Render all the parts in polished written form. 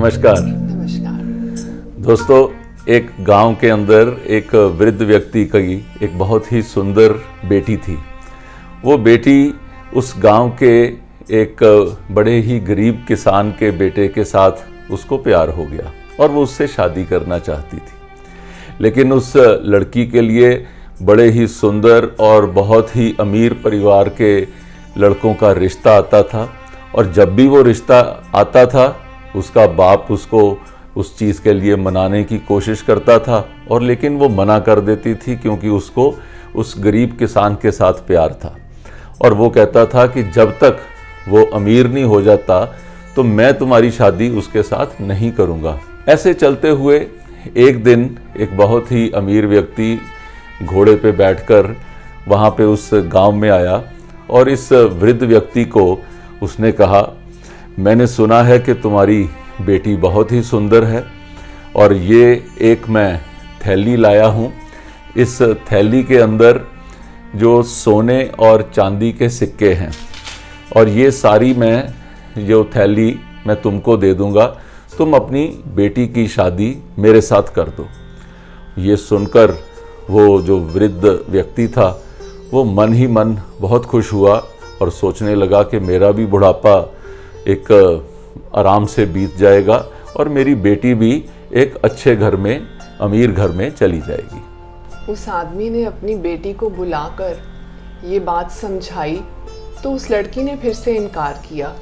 नमस्कार। नमस्कार। दोस्तों, एक गांव के अंदर एक वृद्ध व्यक्ति की एक बहुत ही सुंदर बेटी थी। वो बेटी उस गांव के एक बड़े ही गरीब किसान के बेटे के साथ उसको प्यार हो गया और वो उससे शादी करना चाहती थी। लेकिन उस लड़की के लिए बड़े ही सुंदर और बहुत ही अमीर परिवार के लड़कों का रिश्ता आता था, और जब भी वो रिश्ता आता था उसका बाप उसको उस चीज़ के लिए मनाने की कोशिश करता था, और लेकिन वो मना कर देती थी क्योंकि उसको उस गरीब किसान के साथ प्यार था। और वो कहता था कि जब तक वो अमीर नहीं हो जाता तो मैं तुम्हारी शादी उसके साथ नहीं करूँगा। ऐसे चलते हुए एक दिन एक बहुत ही अमीर व्यक्ति घोड़े पे बैठकर वहाँ पे उस गांव में आया, और इस वृद्ध व्यक्ति को उसने कहा, मैंने सुना है कि तुम्हारी बेटी बहुत ही सुंदर है, और ये एक मैं थैली लाया हूँ। इस थैली के अंदर जो सोने और चांदी के सिक्के हैं, और ये सारी जो थैली मैं तुमको दे दूँगा, तुम अपनी बेटी की शादी मेरे साथ कर दो। ये सुनकर वो जो वृद्ध व्यक्ति था वो मन ही मन बहुत खुश हुआ और सोचने लगा कि मेरा भी बुढ़ापा एक आराम से बीत जाएगा और मेरी बेटी भी एक अच्छे घर में, अमीर घर में चली जाएगी। उस आदमी ने अपनी बेटी को बुलाकर ये बात समझाई तो उस लड़की ने फिर से इनकार किया।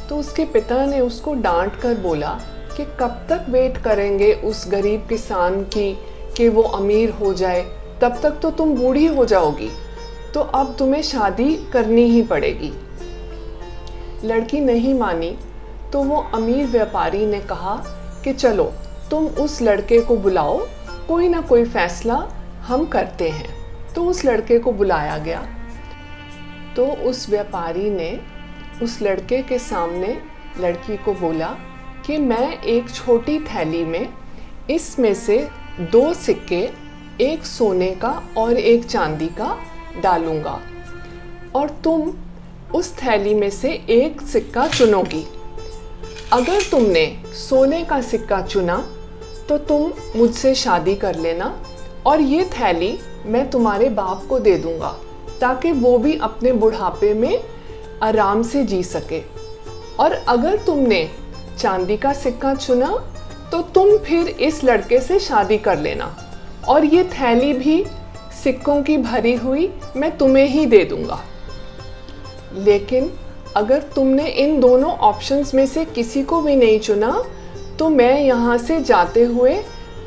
तो उसके पिता ने उसको डांट कर बोला कि कब तक वेट करेंगे उस गरीब किसान की कि वो अमीर हो जाए, तब तक तो तुम बूढ़ी हो जाओगी, तो अब तुम्हें शादी करनी ही पड़ेगी। लड़की नहीं मानी तो वो अमीर व्यापारी ने कहा कि चलो तुम उस लड़के को बुलाओ, कोई ना कोई फैसला हम करते हैं। तो उस लड़के को बुलाया गया। तो उस व्यापारी ने उस लड़के के सामने लड़की को बोला कि मैं एक छोटी थैली में इसमें से 2 सिक्के, एक सोने का और एक चांदी का डालूंगा, और तुम उस थैली में से एक सिक्का चुनोगी। अगर तुमने सोने का सिक्का चुना तो तुम मुझसे शादी कर लेना, और ये थैली मैं तुम्हारे बाप को दे दूंगा ताकि वो भी अपने बुढ़ापे में आराम से जी सके। और अगर तुमने चांदी का सिक्का चुना तो तुम फिर इस लड़के से शादी कर लेना, और ये थैली भी सिक्कों की भरी हुई मैं तुम्हें ही दे दूंगा। लेकिन अगर तुमने इन दोनों ऑप्शंस में से किसी को भी नहीं चुना तो मैं यहाँ से जाते हुए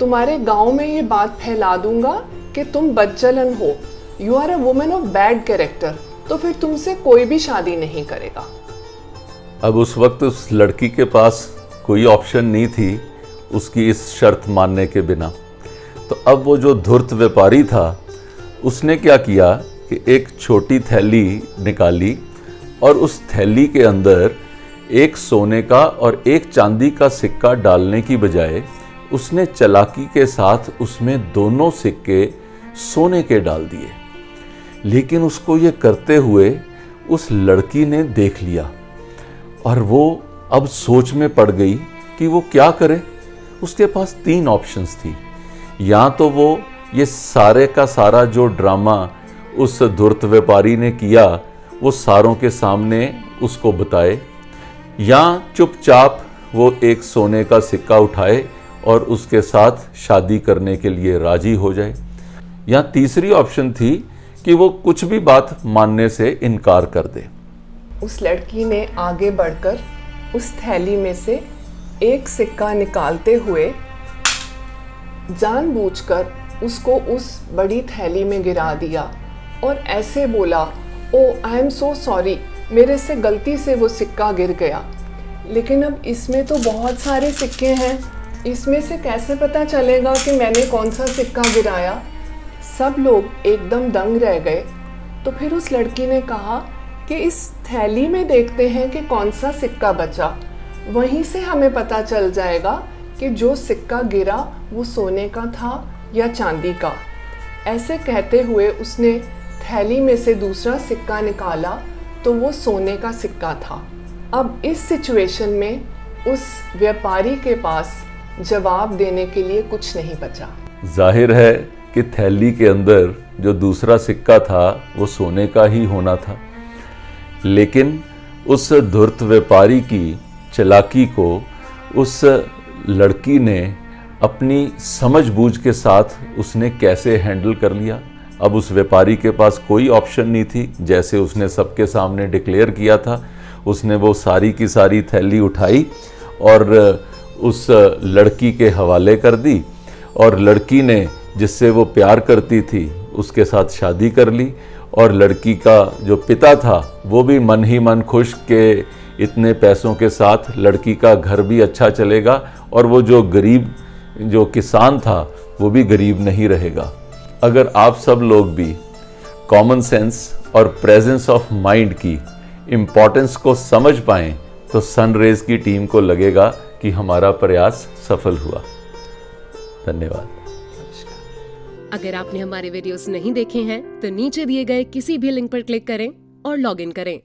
तुम्हारे गांव में ये बात फैला दूंगा कि तुम बदचलन हो, you are a woman of bad character, तो फिर तुमसे कोई भी शादी नहीं करेगा। अब उस वक्त उस लड़की के पास कोई ऑप्शन नहीं थी उसकी इस शर्त मानने के बिना। तो अब वो जो धूर्त व्यापारी था उसने क्या किया कि एक छोटी थैली निकाली, और उस थैली के अंदर एक सोने का और एक चांदी का सिक्का डालने की बजाय उसने चालाकी के साथ उसमें दोनों सिक्के सोने के डाल दिए। लेकिन उसको ये करते हुए उस लड़की ने देख लिया, और वो अब सोच में पड़ गई कि वो क्या करे। उसके पास 3 ऑप्शंस थी। या तो वो ये सारे का सारा जो ड्रामा उस धूर्त व्यापारी ने किया वो सारों के सामने उसको बताए, या चुपचाप वो एक सोने का सिक्का उठाए और उसके साथ शादी करने के लिए राजी हो जाए। या तीसरी ऑप्शन थी कि वो कुछ भी बात मानने से इनकार कर दे। उस लड़की ने आगे बढ़कर उस थैली में से एक सिक्का निकालते हुए जानबूझकर उसको उस बड़ी थैली में गिरा दिया और ऐसे बोला, ओ आई एम सो सॉरी, मेरे से गलती से वो सिक्का गिर गया। लेकिन अब इसमें तो बहुत सारे सिक्के हैं, इसमें से कैसे पता चलेगा कि मैंने कौन सा सिक्का गिराया। सब लोग एकदम दंग रह गए। तो फिर उस लड़की ने कहा कि इस थैली में देखते हैं कि कौन सा सिक्का बचा, वहीं से हमें पता चल जाएगा कि जो सिक्का गिरा वो सोने का था या चांदी का। ऐसे कहते हुए उसने थैली में से दूसरा सिक्का निकाला तो वो सोने का सिक्का था। अब इस सिचुएशन में उस व्यापारी के पास जवाब देने के लिए कुछ नहीं बचा। जाहिर है कि थैली के अंदर जो दूसरा सिक्का था वो सोने का ही होना था, लेकिन उस धूर्त व्यापारी की चालाकी को उस लड़की ने अपनी समझबूझ के साथ उसने कैसे हैंडल कर लिया। अब उस व्यापारी के पास कोई ऑप्शन नहीं थी, जैसे उसने सबके सामने डिक्लेयर किया था, उसने वो सारी की सारी थैली उठाई और उस लड़की के हवाले कर दी, और लड़की ने जिससे वो प्यार करती थी उसके साथ शादी कर ली। और लड़की का जो पिता था वो भी मन ही मन खुश के इतने पैसों के साथ लड़की का घर भी अच्छा चलेगा और वो जो गरीब जो किसान था वो भी गरीब नहीं रहेगा। अगर आप सब लोग भी कॉमन सेंस और प्रेजेंस ऑफ माइंड की इम्पोर्टेंस को समझ पाएं तो सनरेज की टीम को लगेगा कि हमारा प्रयास सफल हुआ। धन्यवाद। अगर आपने हमारे वीडियोस नहीं देखे हैं तो नीचे दिए गए किसी भी लिंक पर क्लिक करें और लॉग इन करें।